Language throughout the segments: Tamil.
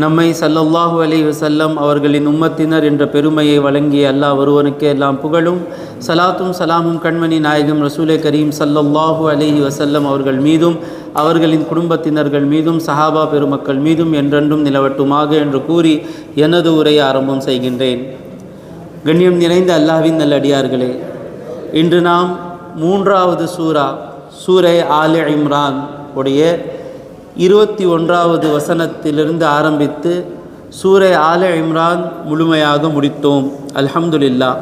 நம்மை ஸல்லல்லாஹு அலைஹி வஸல்லம் அவர்களின் உம்மத்தினர் என்ற பெருமையை வழங்கிய அல்லாஹ் ஒருவனுக்கே எல்லாம் புகழும் சலாத்தும் சலாமும் கண்மணி நாயகம் ரசூலே கரீம் ஸல்லல்லாஹு அலைஹி வஸல்லம் அவர்கள் மீதும் அவர்களின் குடும்பத்தினர்கள் மீதும் சஹாபா பெருமக்கள் மீதும் என்றென்றும் நிலவட்டுமாக என்று கூறி எனது உரையை ஆரம்பம் செய்கின்றேன். கண்ணியம் நிறைந்த அல்லாஹ்வின் நல்லடியார்களே, இன்று நாம் 3வது சூரை ஆலே இம்ரான் உடைய 21வது வசனத்திலிருந்து ஆரம்பித்து சூரை ஆலே இம்ரான் முழுமையாக முடித்தோம். அல்ஹம்துலில்லாஹ்.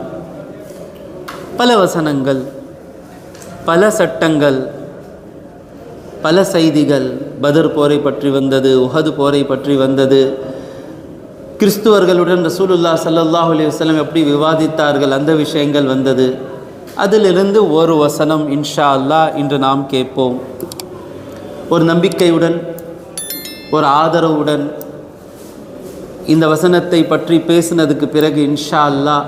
பல வசனங்கள், பல சட்டங்கள், பல செய்திகள், பத்ர் போரை பற்றி வந்தது, உஹது போரை பற்றி வந்தது, கிறிஸ்துவர்களுடன் ரசூலுல்லாஹ் ஸல்லல்லாஹு அலைஹி வஸல்லம் எப்படி விவாதித்தார்கள் அந்த விஷயங்கள் வந்தது. அதிலிருந்து ஒரு வசனம் இன்ஷா அல்லாஹ் இன்று நாம் கேட்போம். ஒரு நம்பிக்கையுடன், ஒரு ஆதரவுடன் இந்த வசனத்தை பற்றி பேசினதுக்கு பிறகு இன்ஷா அல்லாஹ்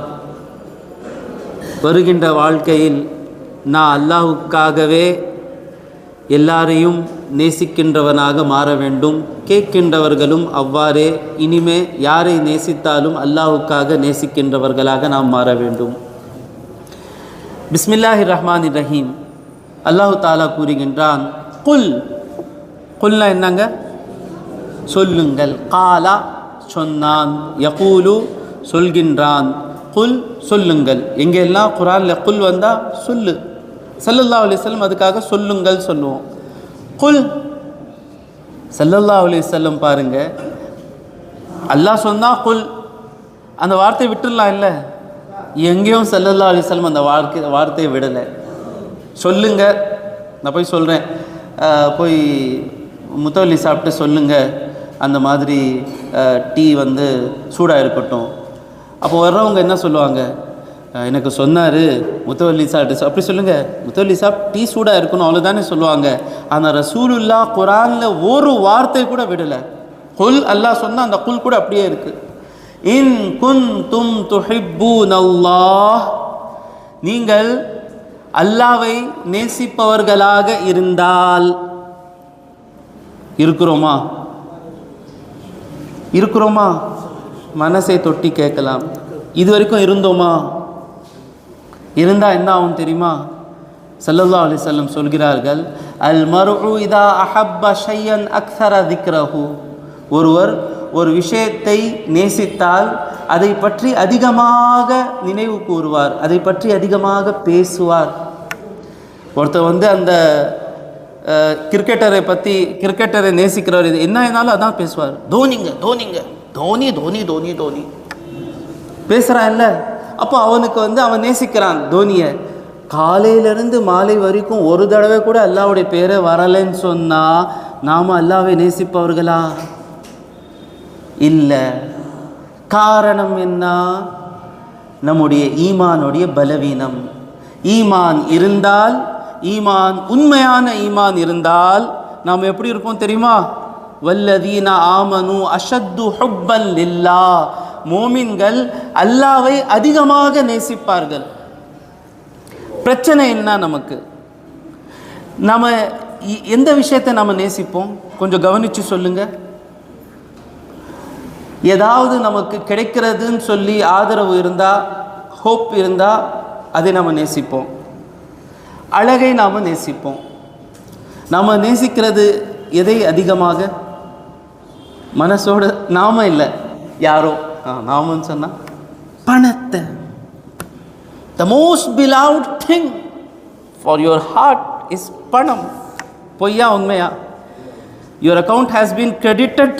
வருகின்ற வாழ்க்கையில் நான் அல்லாஹுக்காகவே எல்லாரையும் நேசிக்கின்றவனாக மாற வேண்டும். கேட்கின்றவர்களும் அவ்வாறே இனிமே யாரை நேசித்தாலும் அல்லாஹுக்காக நேசிக்கின்றவர்களாக நாம் மாற வேண்டும். பிஸ்மில்லாஹிர் ரஹ்மானிர் ரஹீம். அல்லாஹு தாலா கூறுகின்றான், குல். குல்னா என்னங்க? சொல்லுங்கள். காலா சொன்னான், யகூலு சொல்கின்றான், குல் சொல்லுங்கள். எங்கெல்லாம் குர்ஆனில் குல் வந்தால் சொல்லு, ஸல்லல்லாஹு அலைஹி வஸல்லம் அதுக்காக சொல்லுங்கள் சொல்லுவோம். குல் ஸல்லல்லாஹு அலைஹி வஸல்லம் பாருங்க, அல்லாஹ் சொன்னால் குல், அந்த வார்த்தையை விட்டுடலாம் இல்லை? எங்கேயும் ஸல்லல்லாஹு அலைஹி வஸல்லம் அந்த வார்த்தையை விடலை. சொல்லுங்க, நான் போய் சொல்கிறேன், போய் முத்தவல்லி சாப்பிட்டு சொல்லுங்கள், அந்த மாதிரி டீ சூடாக இருக்கட்டும். அப்போ வர்றவங்க என்ன சொல்லுவாங்க? எனக்கு சொன்னார் முத்தவல்லி சாப்பிட்டு, அப்படி சொல்லுங்கள், முத்தவல்லி சாப்பிட்டு டீ சூடாக இருக்கணும், அவ்வளோதானே சொல்லுவாங்க. ஆனால் ரசூலுல்லாஹ் குர்ஆனில் ஒரு வார்த்தை கூட விடலை. குல் அல்லாஹ் சொன்னால் அந்த குல் கூட அப்படியே இருக்குது. இன் குன்தும் துஹிப்பூனல்லாஹ், நீங்கள் அல்லாஹ்வை நேசிப்பவர்களாக இருந்தால். இருக்கிறோமா? மனசை தொட்டி கேட்கலாம். இது வரைக்கும் இருந்தோமா? இருந்தால் என்ன ஆகும் தெரியுமா? ஸல்லல்லாஹு அலைஹி வஸல்லம் சொல்கிறார்கள், அல் மர்உ இதா அஹப்ப ஷையன் அக்ஸர திக்ரஹு. ஒருவர் ஒரு விஷயத்தை நேசித்தால் அதை பற்றி அதிகமாக நினைவு கூறுவார், அதை பற்றி அதிகமாக பேசுவார். ஒருத்தர் அந்த கிரிக்கெட்டரை நேசிக்கிறவர் என்ன ஆனாலும் அதான் பேசுவார். தோனிங்க தோனிங்க தோனி தோனி தோனி தோனி பேசுகிறான் இல்லை? அப்போ அவனுக்கு அவன் நேசிக்கிறான் தோனியை. காலையிலேருந்து மாலை வரைக்கும் ஒரு தடவை கூட அல்லாஹ்வுடைய பேரை வரலைன்னு சொன்னால் நாம் அல்லாஹ்வை நேசிப்பவர்களா? இல்லை. காரணம் என்ன? நம்முடைய ஈமானுடைய பலவீனம். ஈமான் இருந்தால், உண்மையான ஈமான் இருந்தால் நாம் எப்படி இருப்போம் தெரியுமா? வல்லதீன ஆமனு அஷத்து ஹுப்பன் லில்லாஹ். மோமின்கள் அல்லாஹ்வை அதிகமாக நேசிப்பார்கள். பிரச்சனை என்ன நமக்கு? நம்ம எந்த விஷயத்தை நம்ம நேசிப்போம்? கொஞ்சம் கவனித்து சொல்லுங்க. ஏதாவது நமக்கு கிடைக்கிறதுன்னு சொல்லி ஆதரவு இருந்தால், ஹோப் இருந்தால் அதை நம்ம நேசிப்போம். அழகை நாம் நேசிப்போம். நாம் நேசிக்கிறது எதை அதிகமாக? மனசோடு நாம இல்லை, யாரோ. நாமன்னு சொன்னால் பணத்தை. The most beloved thing for your heart is பணம். பொய்யா உண்மையா? Your account has been credited.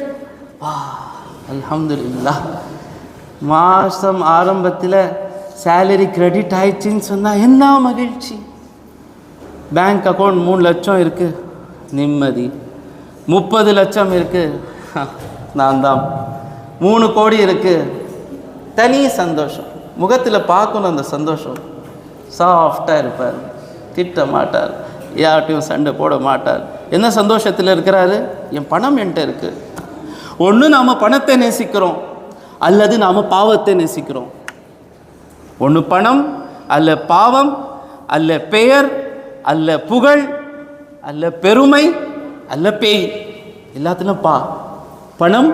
அல்ஹம்துலில்லாஹ். மாதம் ஆரம்பத்தில் சேலரி கிரெடிட் ஆயிடுச்சின்னு சொன்னால் என்ன மகிழ்ச்சி. பேங்க் அக்கௌண்ட் 3 லட்சம் இருக்குது, நிம்மதி. 30 லட்சம் இருக்குது, நான் தான். 3 கோடி இருக்குது, தனி சந்தோஷம். முகத்தில் பார்க்கணும் அந்த சந்தோஷம். சாஃப்டாக இருப்பார், திட்ட மாட்டார், யார்ட்டையும் சண்டை போட மாட்டார். என்ன சந்தோஷத்தில் இருக்கிறாரு? என் பணம் என்கிட்ட இருக்குது. ஒன்று நாம் பணத்தை நேசிக்கிறோம், அல்லது நாம் பாவத்தை நேசிக்கிறோம். ஒன்று பணம், அல்ல பாவம், அல்ல பெயர், அல்ல புகழ், அல்ல பெருமை, அல்ல பேய். எல்லாத்திலும் பணம்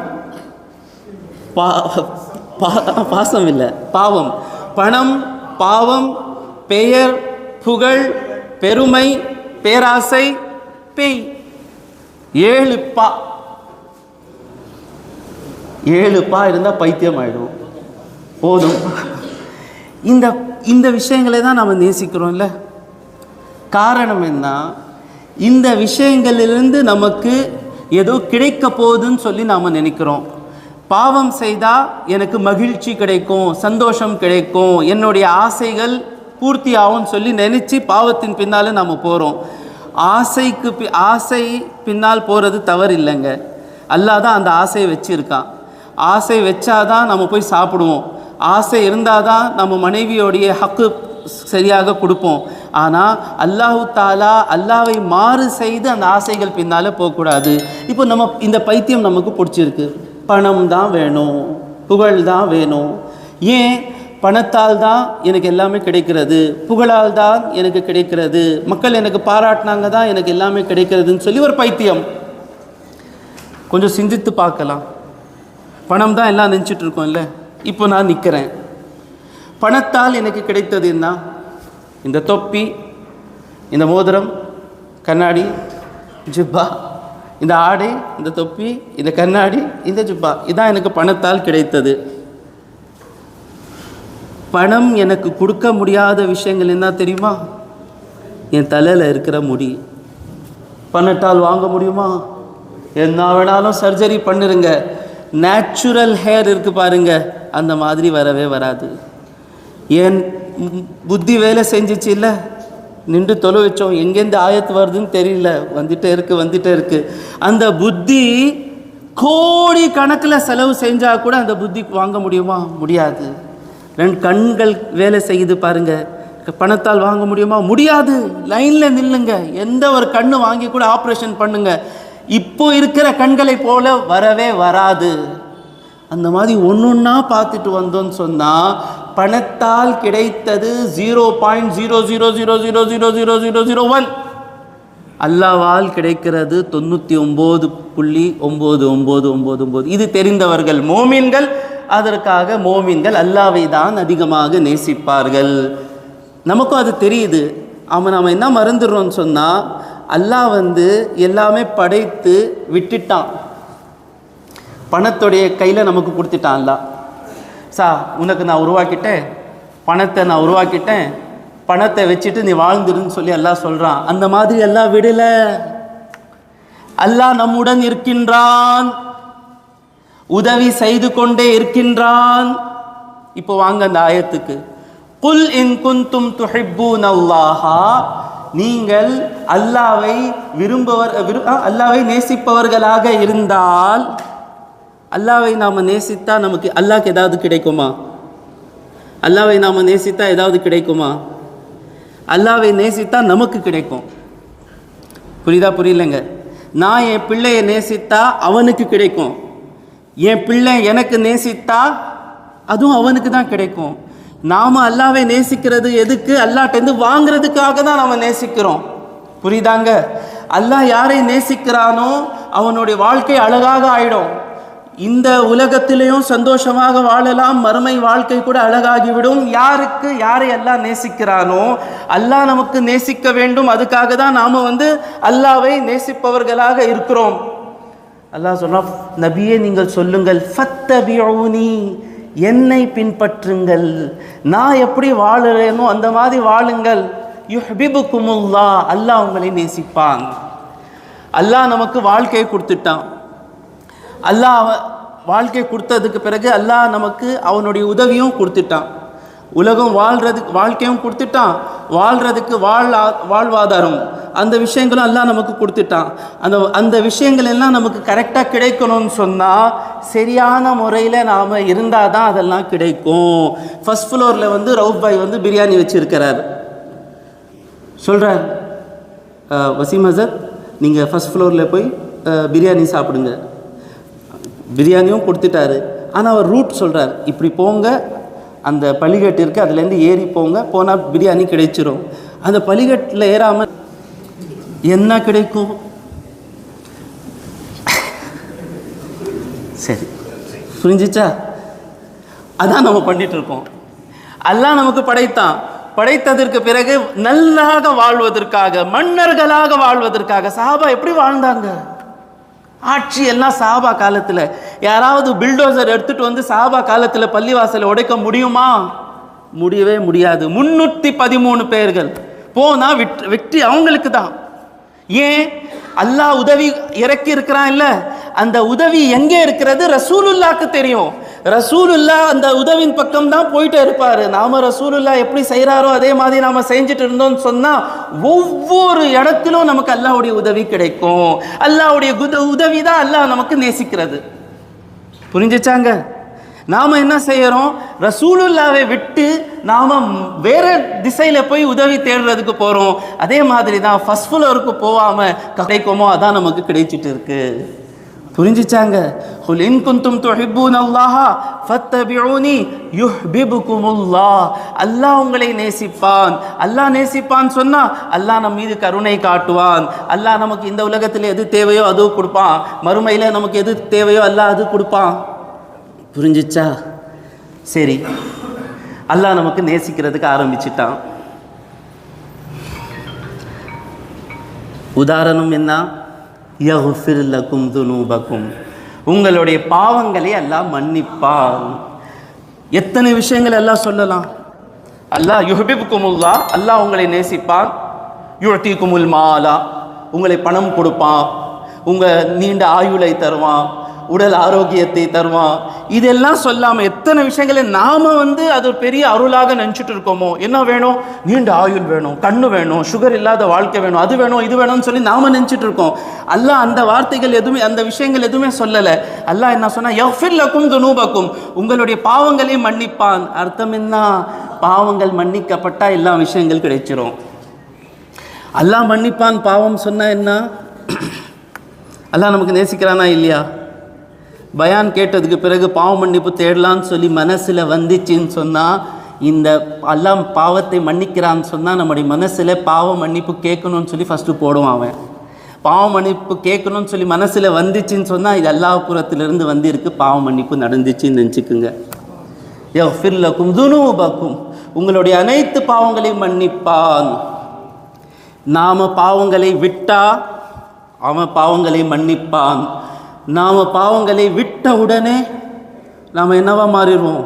பாசம் இல்லை, பாவம். பணம், பாவம், பெயர், புகழ், பெருமை, பேராசை, பேய். 7 பா. 7 பா இருந்தால் பைத்தியம் ஆயிடும். போதும். இந்த விஷயங்களை தான் நாம் நேசிக்கிறோம்ல. காரணம் என்ன? இந்த விஷயங்களிலிருந்து நமக்கு ஏதோ கிடைக்க போகுதுன்னு சொல்லி நாம் நினைக்கிறோம். பாவம் செய்தால் எனக்கு மகிழ்ச்சி கிடைக்கும், சந்தோஷம் கிடைக்கும், என்னுடைய ஆசைகள் பூர்த்தி ஆகும்னு சொல்லி நினச்சி பாவத்தின் பின்னால் நாம் போகிறோம். ஆசை பின்னால் போகிறது தவறு இல்லைங்க. அல்லாஹ் தான் அந்த ஆசையை வச்சுருக்கான். ஆசை வச்சாதான் நம்ம போய் சாப்பிடுவோம். ஆசை இருந்தால் தான் நம்ம மனைவியோடைய ஹக்கு சரியாக கொடுப்போம். ஆனால் அல்லாஹு தாலா அல்லாவை மாறு செய்து அந்த ஆசைகள் பின்னால் போகக்கூடாது. இப்போ நம்ம இந்த பைத்தியம் நமக்கு பிடிச்சிருக்கு. பணம் தான் வேணும், புகழ் தான் வேணும். ஏன்? பணத்தால் தான் எனக்கு எல்லாமே கிடைக்கிறது, புகழால் தான் எனக்கு கிடைக்கிறது, மக்கள் எனக்கு பாராட்டினாங்க தான் எனக்கு எல்லாமே கிடைக்கிறதுன்னு சொல்லி ஒரு பைத்தியம். கொஞ்சம் சிந்தித்து பார்க்கலாம். பணம் தான் எல்லாம் நினச்சிட்டு இருக்கோம் இல்லை? இப்போ நான் நிற்கிறேன். பணத்தால் எனக்கு கிடைத்தது என்ன? இந்த தொப்பி, இந்த மோதிரம், கண்ணாடி, ஜிப்பா, இந்த ஆடை, இந்த தொப்பி, இந்த கண்ணாடி, இந்த ஜிப்பா, இதான் எனக்கு பணத்தால் கிடைத்தது. பணம் எனக்கு கொடுக்க முடியாத விஷயங்கள் என்ன தெரியுமா? என் தலையில் இருக்கிற முடி. பணத்தால் வாங்க முடியுமா? என்ன வேணாலும் சர்ஜரி பண்ணிருங்க, நேச்சுரல் ஹேர் இருக்குது பாருங்க, அந்த மாதிரி வரவே வராது. என் புத்தி வேலை செஞ்சிச்சு இல்லை, நின்று தொலை வச்சோம், எங்கேருந்து ஆயத்து வருதுன்னு தெரியல, வந்துட்டே இருக்கு. அந்த புத்தி கோடி கணக்கில் செலவு செஞ்சால் கூட அந்த புத்தி வாங்க முடியுமா? முடியாது. 2 கண்கள் வேலை செய்யுது பாருங்க, பணத்தால் வாங்க முடியுமா? முடியாது. லைனில் நில்லுங்க, எந்த ஒரு கண்ணு வாங்கி கூட ஆப்ரேஷன் பண்ணுங்க, இப்போ இருக்கிற கண்களை போல வரவே வராது. அந்த மாதிரி ஒன்றா பார்த்துட்டு வந்தோன்னு சொன்னால் பணத்தால் கிடைத்தது 0.00000001. அல்லாவால் கிடைக்கிறது 99.9999. இது தெரிந்தவர்கள் மோமீன்கள். அதற்காக மோமீன்கள் அல்லாவை தான் அதிகமாக நேசிப்பார்கள். நமக்கும் அது தெரியுது. நம்ம என்ன மறந்துடுறோம்னு சொன்னால், அல்லாஹ் எல்லாமே படைத்து விட்டுட்டான், பணத்துடைய கையில் நமக்கு கொடுத்துட்டான். அல்லாஹ் உனக்கு நான் உருவாக்கிட்டேன், பணத்தை நான் உருவாக்கிட்டேன், பணத்தை வச்சுட்டு நீ வாழ்ந்துருன்னு சொல்லி அல்லாஹ் சொல்கிறான். அந்த மாதிரி அல்லாஹ் விடலை. அல்லாஹ் நம்முடன் இருக்கின்றான், உதவி செய்து கொண்டே இருக்கின்றான். இப்போ வாங்க அந்த ஆயத்துக்கு. குல் இன் குன்தும் துஹிப்பூனல்லாஹா, நீங்கள் அல்லாவை அல்லாவை நேசிப்பவர்களாக இருந்தால், அல்லாவை நாம் நேசித்தா நமக்கு அல்லாஹ்க்கு ஏதாவது கிடைக்குமா? அல்லாவை நாம் நேசித்தா ஏதாவது கிடைக்குமா? அல்லாவை நேசித்தா நமக்கு கிடைக்கும். புரியலைங்க? நான் என் பிள்ளையை நேசித்தா அவனுக்கு கிடைக்கும், என் பிள்ளை எனக்கு நேசித்தா அதுவும் அவனுக்கு தான் கிடைக்கும். நாம் அல்லாவை நேசிக்கிறது எதுக்கு? அல்லாஹ்ட்டேருந்து வாங்கிறதுக்காக தான் நம்ம நேசிக்கிறோம். புரியுதாங்க? அல்லாஹ் யாரை நேசிக்கிறானோ அவனுடைய வாழ்க்கை அழகாக ஆயிடும். இந்த உலகத்திலேயும் சந்தோஷமாக வாழலாம், மறுமை வாழ்க்கை கூட அழகாகிவிடும். யாரை அல்லாஹ் நேசிக்கிறானோ, அல்லாஹ் நமக்கு நேசிக்க வேண்டும். அதுக்காக தான் நாம் அல்லாவை நேசிப்பவர்களாக இருக்கிறோம். அல்லாஹ் சொன்னா, நபியே நீங்கள் சொல்லுங்கள், ஃபத்தபிஊனி, என்னை பின்பற்றுங்கள், நான் எப்படி வாழுறேனோ அந்த மாதிரி வாழுங்கள். யுஹ்பிபுக்குமுல்லாஹ், அல்லாஹ் உங்களை நேசிப்பான். அல்லாஹ் நமக்கு வாழ்க்கையை கொடுத்துட்டான். அல்லாஹ் வாழ்க்கை கொடுத்ததுக்கு பிறகு அல்லாஹ் நமக்கு அவனுடைய உதவியும் கொடுத்துட்டான். உலகம் வாழ்க்கையும் கொடுத்துட்டான், வாழ்கிறதுக்கு வாழ்வாதாரம், அந்த விஷயங்களும் எல்லாம் நமக்கு கொடுத்துட்டான். அந்த விஷயங்கள் எல்லாம் நமக்கு கரெக்டாக கிடைக்கணும்னு சொன்னால் சரியான முறையில் நாம் இருந்தால் தான் அதெல்லாம் கிடைக்கும். ஃபர்ஸ்ட் ஃப்ளோரில் ரவுப் பாய் பிரியாணி வச்சுருக்கிறார். சொல்கிறார், வசீம் ஹசரத் நீங்கள் ஃபர்ஸ்ட் ஃப்ளோரில் போய் பிரியாணி சாப்பிடுங்க. பிரியாணியும் கொடுத்துட்டாரு. ஆனால் அவர் ரூட் சொல்கிறார், இப்படி போங்க, அந்த பலிகட்டு இருக்குது, அதுலேருந்து ஏறி போங்க, போனால் பிரியாணி கிடைச்சிரும். அந்த பலிகட்டில் ஏறாமல் என்ன கிடைக்கும்? சரி, புரிஞ்சிச்சா? அதான் நம்ம பண்ணிட்டு இருக்கோம். அல்லாஹ் நமக்கு படைத்தான். படைத்ததற்கு பிறகு நல்லாக வாழ்வதற்காக, மன்னர்களாக வாழ்வதற்காக. சஹாபா எப்படி வாழ்ந்தாங்க? ஆட்சி எல்லாம் சஹாபா காலத்தில். யாராவது பில்டோசர் எடுத்துட்டு வந்து சஹாபா காலத்தில் பள்ளிவாசலை உடைக்க முடியுமா? முடியவே முடியாது. 313 பேர்கள் போனா வெற்றி அவங்களுக்கு தான். ஏன்? அல்லாஹ் உதவி இறக்கி இருக்கிறான் இல்ல, அந்த உதவி எங்கே இருக்கிறது? ரசூலுல்லாஹ்க்கு தெரியும். ரசூலுல்லாஹ் அந்த உதவியின் பக்கம் தான் போயிட்டே இருப்பாரு. நாம ரசூலுல்லாஹ் எப்படி செய்யறாரோ அதே மாதிரி நாம செஞ்சுட்டு இருந்தோம்னு சொன்னா ஒவ்வொரு இடத்திலும் நமக்கு அல்லாஹ்வுடைய உதவி கிடைக்கும். அல்லாஹ்வுடைய உதவி தான் அல்லாஹ் நமக்கு நேசிக்கிறது. புரிஞ்சுச்சாங்க? நாம என்ன செய்யறோம்? ரசூலுல்லாவை விட்டு நாம வேற திசையில போய் உதவி தேடுறதுக்கு போறோம். அதே மாதிரி தான் ஃபர்ஸ்ட் ஃப்ளோருக்கு போகாம கிடைக்குமோ அதான் நமக்கு கிடைச்சிட்டு இருக்கு. புரிஞ்சுச்சாங்க? குல் இன் குன்தும் துஹிப்பூனல்லாஹ ஃபத்தபிஊனி யுஹ்பிபுகுமுல்லாஹ். அல்லாஹ் உங்களை நேசிப்பான். அல்லாஹ் நேசிப்பான் சொன்னா அல்லாஹ் நம்ம மீது கருணை காட்டுவான். அல்லாஹ் நமக்கு இந்த உலகத்தில் எது தேவையோ அது கொடுப்பான். மறுமையில நமக்கு எது தேவையோ அல்லாஹ் அது கொடுப்பான். புரிஞ்சிச்சா? சரி, அல்லாஹ் நமக்கு நேசிக்கிறதுக்கு ஆரம்பிச்சிட்டான். உதாரணம் என்ன? யக்ஃபிர் லகும் துனூபகும். உங்களுடைய பாவங்களை அல்லாஹ் மன்னிப்பான். எத்தனை விஷயங்கள் அல்லாஹ் சொல்லலாம். அல்லாஹ் யுஹ்பிபுகுமுல்லாஹ், அல்லாஹ் உங்களை நேசிப்பான். யுஅதீகுமுல் மாலா, உங்களை பணம் கொடுப்பான். உங்க நீண்ட ஆயுளை தருவான். உடல் ஆரோக்கியத்தை தருவான். இதெல்லாம் சொல்லாம எத்தனை விஷயங்களை நாம அது பெரிய அருளாக நினைச்சிட்டு இருக்கோமோ. என்ன வேணும்? நீண்ட ஆயுள் வேணும், கண்ணு வேணும், சுகர் இல்லாத வாழ்க்கை வேணும், அது வேணும், இது வேணும்னு சொல்லி நாம நினைச்சிட்டு இருக்கோம். அல்லாஹ் அந்த வார்த்தைகள் எதுவுமே, அந்த விஷயங்கள் எதுவுமே சொல்லல. அல்லாஹ் என்ன சொன்னா? யக்ஃபிர் லகும் துனூபகும், உங்களுடைய பாவங்களை மன்னிப்பான். அர்த்தம் என்ன? பாவங்கள் மன்னிக்கப்பட்டா எல்லா விஷயங்கள் கிடைச்சிரும். அல்லாஹ் மன்னிப்பான். பாவம் சொன்னா என்ன? அல்லாஹ் நமக்கு நேசிக்கிறானா இல்லையா? பயான் கேட்டதுக்கு பிறகு பாவ மன்னிப்பு தேடலான்னு சொல்லி மனசில் வந்துச்சின்னு சொன்னால், இந்த அல்லாஹ் பாவத்தை மன்னிக்கிறான்னு சொன்னால் நம்முடைய மனசில் பாவ மன்னிப்பு கேட்கணும்னு சொல்லி ஃபஸ்ட்டு போடுவான் அவன். பாவ மன்னிப்பு கேட்கணும்னு சொல்லி மனசில் வந்துச்சின்னு சொன்னால் இது அல்லாஹ் புறத்திலிருந்து வந்திருக்கு, பாவ மன்னிப்பு நடந்துச்சுன்னு நினச்சிக்குங்க. யக்ஃபிர் லகும் துனூபகும், உங்களுடைய அனைத்து பாவங்களையும் மன்னிப்பான். நாம் பாவங்களை விட்டா அவன் பாவங்களை மன்னிப்பான். நாம் பாவங்களை விட்ட உடனே நாம் என்னவா மாறிடுவோம்?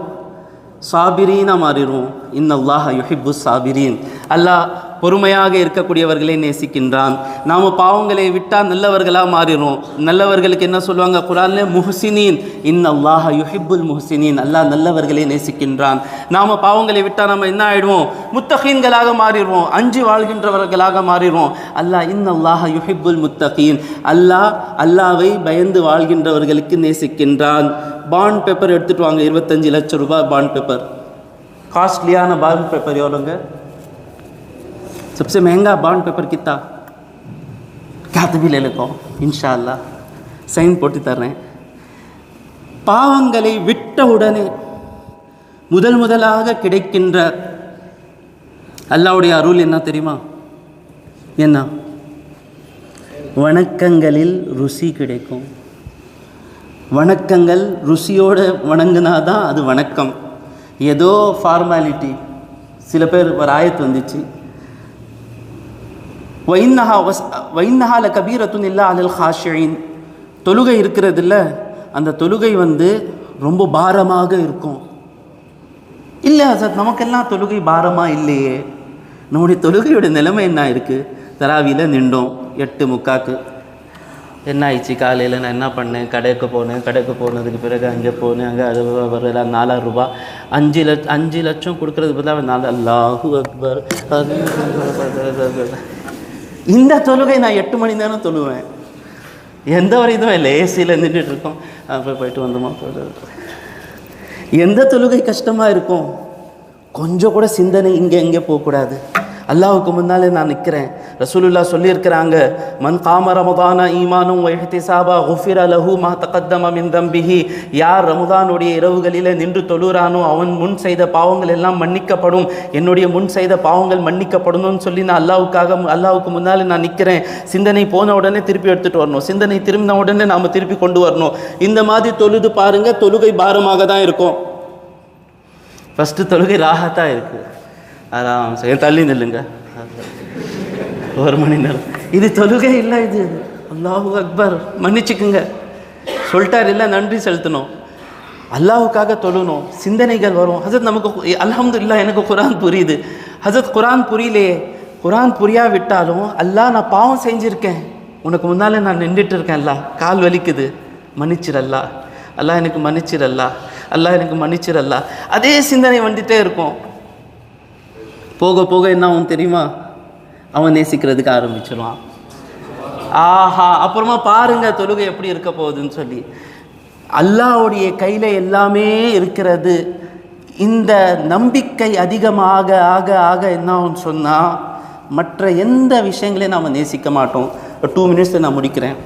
சாபிரீனாக மாறிடுவோம். இன்னல்லாஹ யுஹிப்பு சாபிரீன், அல்லாஹ் பொறுமையாக இருக்கக்கூடியவர்களை நேசிக்கின்றான். நாம் பாவங்களை விட்டால் நல்லவர்களாக மாறிடுவோம். நல்லவர்களுக்கு என்ன சொல்லுவாங்க குர்ஆன்ல? முஹ்சினீன். இன்னல்லாஹ யுஹிப்புல் முஹ்சினீன், அல்லாஹ் நல்லவர்களை நேசிக்கின்றான். நாம் பாவங்களை விட்டால் நம்ம என்ன ஆகிடுவோம்? முத்தகீன்களாக மாறிடுவோம், அஞ்சு வாழ்கின்றவர்களாக மாறிடுவோம். அல்லாஹ் இன்னல்லாஹ யுஹிப்புல் முத்தகீன், அல்லாஹ்வை பயந்து வாழ்கின்றவர்களுக்கு நேசிக்கின்றான். பாண்ட் பேப்பர் எடுத்துகிட்டு வாங்க, 25 லட்சம் ரூபாய் பாண்ட் பேப்பர். காஸ்ட்லியான பாண்ட் பேப்பர் எவ்வளோங்க? सबसे महंगा बॉन्ड पेपर कितना? क्या भी ले लेको इंशाअल्लाह சைன் போட்டு தர்றேன். பாவங்களை விட்ட உடனே முதலாக கிடைக்கின்ற அல்லாஹ்வுடைய அருள் என்ன தெரியுமா? என்ன? வணக்கங்களில் ருசி கிடைக்கும். வணக்கங்கள் ருசியோடு வணங்கினாதான் அது வணக்கம். ஏதோ ஃபார்மாலிட்டி. சில பேர் ஒரு ஆயத்து வந்துச்சு, வைன்னஹா லகபீரத்துன் இல்லா அலல் ஹாஷியின். தொழுகை இருக்கிறது இல்லை, அந்த தொழுகை ரொம்ப பாரமாக இருக்கும். இல்லை ஹஸரத், நமக்கெல்லாம் தொழுகை பாரமாக இல்லையே. நம்முடைய தொழுகையோட நிலைமை என்ன இருக்குது? தராவியில் நின்றோம் 8:45. என்ன ஆயிடுச்சு? காலையில் நான் என்ன பண்ணேன்? கடைக்கு போனதுக்கு பிறகு அங்கே போனேன், அங்கே அது வரல 4000 ரூபாய். 5 லட்சம் கொடுக்குறது பதிலாக 4 அல்லாஹு அக்பர். இந்த தொழுகை நான் 8 மணி நேரம் தொழுவேன். எந்த ஒரு இதுவும் இல்லை, ஏசியில் நின்றுட்டு இருக்கோம், அப்புறம் போயிட்டு வந்தோமா. எந்த தொழுகை கஷ்டமாக இருக்கும்? கொஞ்சம் கூட சிந்தனை இங்கே எங்கே போகக்கூடாது. அல்லாஹ்வுக்கு முன்னாலே நான் நிற்கிறேன். ரசூலுல்லாஹ் சொல்லியிருக்கிறாங்க, மன் காம ரமதான ஈமானும் வஹ்திசாபா குஃபிர லஹு மா தகத்தம மின் தம்பிஹி. யார் ரமதானுடைய இரவுகளில் நின்று தொழுறானோ அவன் முன் செய்த பாவங்கள் எல்லாம் மன்னிக்கப்படும், என்னுடைய முன் செய்த பாவங்கள் மன்னிக்கப்படணும்னு சொல்லி நான் அல்லாஹ்வுக்கு முன்னாலே நான் நிற்கிறேன். சிந்தனை போன உடனே திருப்பி எடுத்துகிட்டு வரணும், சிந்தனை திரும்பின உடனே நாம் திருப்பி கொண்டு வரணும். இந்த மாதிரி தொழுது பாருங்க, தொழுகை பாரமாக தான் இருக்கும். ஃபஸ்ட்டு தொழுகை ராகத்தாக இருக்குது, அதான் சரி தள்ளி நில்லுங்க 1 மணி நேரம், இது தொழுகை இல்லை. இது அல்லாஹு அக்பர், மன்னிச்சுக்குங்க சொல்லிட்டார், இல்லை நன்றி செலுத்தணும், அல்லாஹுக்காக தொழணும், சிந்தனைகள் வரும். ஹசரத் நமக்கு அல்ஹம்துலில்லாஹ் எனக்கு குரான் புரியுது. ஹசரத் குரான் புரியலையே, குரான் புரியாவிட்டாலும் அல்லாஹ் நான் பாவம் செஞ்சுருக்கேன், உனக்கு முன்னாலே நான் நின்றுட்டு இருக்கேன், அல்லாஹ் கால் வலிக்குது, மன்னிச்சிரல்லா, அல்லாஹ் எனக்கு மன்னிச்சிரல்லா, அல்லாஹ் எனக்கு மன்னிச்சிரல்லா. அதே சிந்தனை வந்துட்டே இருக்கும். போக போக என்ன ஆகும் தெரியுமா, அவன் நேசிக்கிறதுக்கு ஆரம்பிச்சிடுவான். ஆஹா, அப்புறமா பாருங்க தொழுகை எப்படி இருக்க போகுதுன்னு சொல்லி. அல்லாஹ்வுடைய கையில் எல்லாமே இருக்கிறது. இந்த நம்பிக்கை அதிகமாக ஆக ஆக என்ன ஆகும்னு சொன்னால் மற்ற எந்த விஷயங்களையும் நாம் நேசிக்க மாட்டோம். 2 மினிட்ஸில் நான் முடிக்கிறேன்.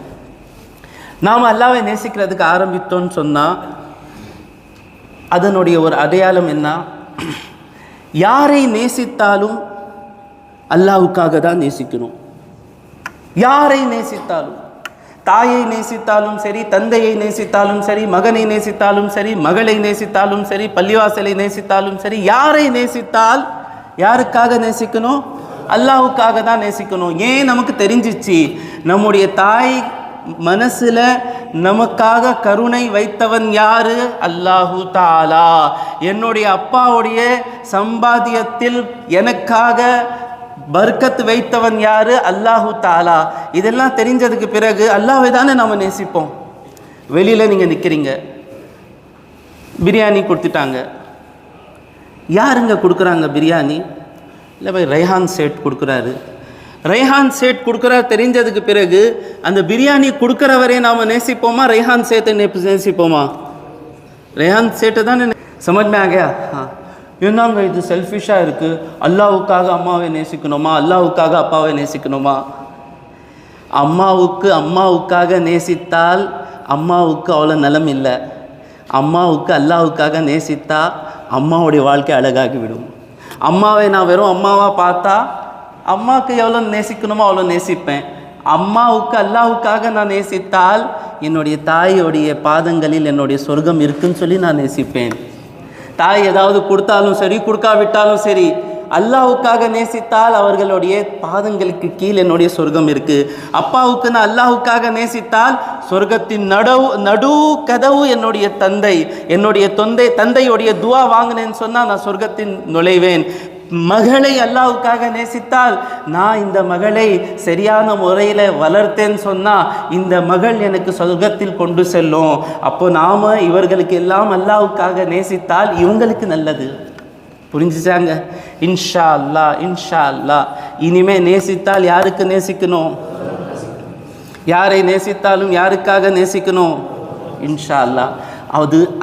நாம் அல்லாஹ்வை நேசிக்கிறதுக்கு ஆரம்பித்தோன்னு சொன்னால் அதனுடைய ஒரு அடையாளம் என்ன, யாரை நேசித்தாலும் அல்லாஹ்வுக்காக தான் நேசிக்கணும். யாரை நேசித்தாலும், தாயை நேசித்தாலும் சரி, தந்தையை நேசித்தாலும் சரி, மகனை நேசித்தாலும் சரி, மகளை நேசித்தாலும் சரி, பள்ளிவாசலை நேசித்தாலும் சரி, யாரை நேசித்தால் யாருக்காக நேசிக்கணும், அல்லாஹ்வுக்காக தான் நேசிக்கணும். ஏன் நமக்கு தெரிஞ்சிச்சு, நம்முடைய தாய் மனசுல நமக்காக கருணை வைத்தவன் யாரு, அல்லாஹு தாலா. என்னுடைய அப்பாவுடைய சம்பாத்தியத்தில் எனக்காக பர்க்கத் வைத்தவன் யாரு, அல்லாஹு தாலா. இதெல்லாம் தெரிஞ்சதுக்கு பிறகு அல்லாஹ்வை தானே நம்ம நேசிப்போம். வெளியில் நீங்கள் நிற்கிறீங்க, பிரியாணி கொடுத்துட்டாங்க, யாருங்க கொடுக்குறாங்க பிரியாணி, இல்லை பாய் ரெய்ஹான் சேட் கொடுக்குறாரு. ரெய்ஹான் சேட் கொடுக்குறாரு தெரிஞ்சதுக்கு பிறகு அந்த பிரியாணி கொடுக்குறவரே நாம் நேசிப்போமா, ரெய்ஹான் சேட்டை நேசிப்போமா? ரெய்ஹான் சேட்டை தானே சமஜ் மே ஆ கயா. என்னங்க இது செல்ஃபிஷாக இருக்குது, அல்லாஹ்வுக்காக அம்மாவை நேசிக்கணுமா, அல்லாஹ்வுக்காக அப்பாவை நேசிக்கணுமா? அம்மாவுக்காக நேசித்தால் அம்மாவுக்கு அவ்வளோ நலம் இல்லை. அம்மாவுக்கு அல்லாஹ்வுக்காக நேசித்தா அம்மாவுடைய வாழ்க்கை அழகாகிவிடும். அம்மாவை நான் வெறும் அம்மாவாக பார்த்தா அம்மாவுக்கு எவ்வளோ நேசிக்கணுமோ அவ்வளோ நேசிப்பேன். அம்மாவுக்கு அல்லாஹ்வுக்காக நான் நேசித்தால் என்னுடைய தாயோடைய பாதங்களில் என்னுடைய சொர்க்கம் இருக்குன்னு சொல்லி நான் நேசிப்பேன். தாய் ஏதாவது கொடுத்தாலும் சரி, கொடுக்காவிட்டாலும் சரி, அல்லாஹ்வுக்காக நேசித்தால் அவர்களுடைய பாதங்களுக்கு கீழ் என்னுடைய சொர்க்கம் இருக்குது. அப்பாவுக்கு நான் அல்லாஹ்வுக்காக நேசித்தால் சொர்க்கத்தின் நடு கதவு என்னுடைய தந்தை, என்னுடைய தந்தையுடைய துவா வாங்கினேன்னு சொன்னால் நான் சொர்க்கத்தின் நுழைவேன். மகளை அல்லாஹ்வுக்காக நேசித்தால் நான் இந்த மகளை சரியான முறையில் வளர்த்தேன்னு சொன்னால் இந்த மகள் எனக்கு சொர்க்கத்தில் கொண்டு செல்லும். அப்போ நாம் இவர்களுக்கு எல்லாம் அல்லாஹ்வுக்காக நேசித்தால் இவங்களுக்கு நல்லது. புரிஞ்சுச்சாங்க? இன்ஷா அல்லாஹ், இன்ஷா அல்லாஹ். இனிமே நேசித்தால் யாருக்கு நேசிக்கணும், யாரை நேசித்தாலும் யாருக்காக நேசிக்கணும், இன்ஷா அல்லாஹ்.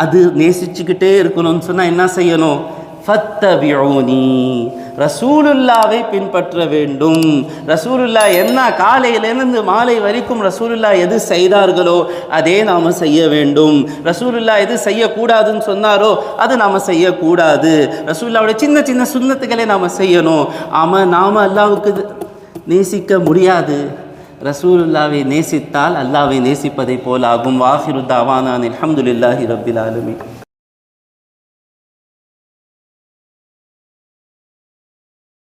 அது நேசிச்சுக்கிட்டே இருக்கணும்னு சொன்னால் என்ன செய்யணும், ஃபத்தபிஊனி, ரசூலுல்லாவை பின்பற்ற வேண்டும். ரசூலுல்லா என்ன காலையிலிருந்து மாலை வரைக்கும் ரசூலுல்லா எது செய்தார்களோ அதே நாம் செய்ய வேண்டும். ரசூலுல்லா எது செய்யக்கூடாதுன்னு சொன்னாரோ அது நாம் செய்யக்கூடாது. ரசூலுல்லாவுடைய சின்ன சின்ன சுன்னத்துக்களை நாம் செய்யணும். நாம் அல்லாஹ்வுக்கு நேசிக்க முடியாது. ரசூலுல்லாவை நேசித்தால் அல்லாஹ்வை நேசிப்பதை போல் ஆகும். வாஹிரு தாவானா அல்ஹம்துலில்லாஹி ரப்பில் ஆலமீன்.